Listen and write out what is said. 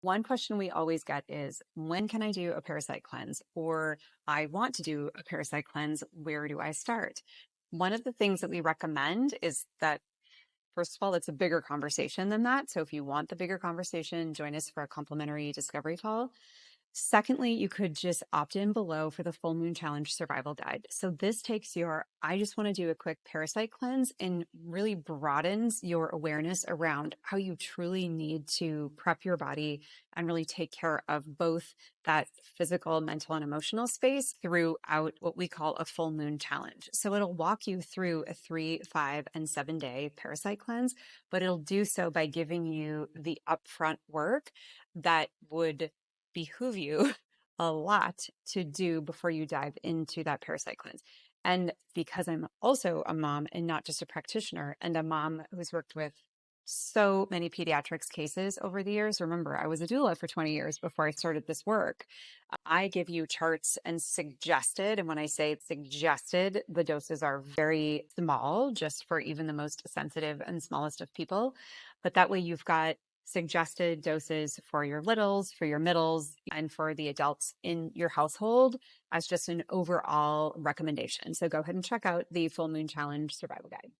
One question we always get is, when can I do a parasite cleanse? Or I want to do a parasite cleanse. Where do I start? One of the things that we recommend is that, first of all, it's a bigger conversation than that. So if you want the bigger conversation, join us for a complimentary discovery call. Secondly, you could just opt in below for the Full Moon Challenge Survival Guide. So this takes your, I just want to do a quick parasite cleanse and really broadens your awareness around how you truly need to prep your body and really take care of both that physical, mental, and emotional space throughout what we call a full moon challenge. So it'll walk you through a 3, 5, and 7 day parasite cleanse, but it'll do so by giving you the upfront work that would behoove you a lot to do before you dive into that parasite cleanse. And because I'm also a mom and not just a practitioner, and a mom who's worked with so many pediatrics cases over the years. Remember, I was a doula for 20 years before I started this work. I give you charts and suggested, and when I say suggested, the doses are very small, just for even the most sensitive and smallest of people. But that way you've got suggested doses for your littles, for your middles, and for the adults in your household as just an overall recommendation. So go ahead and check out the Full Moon Challenge Survival Guide.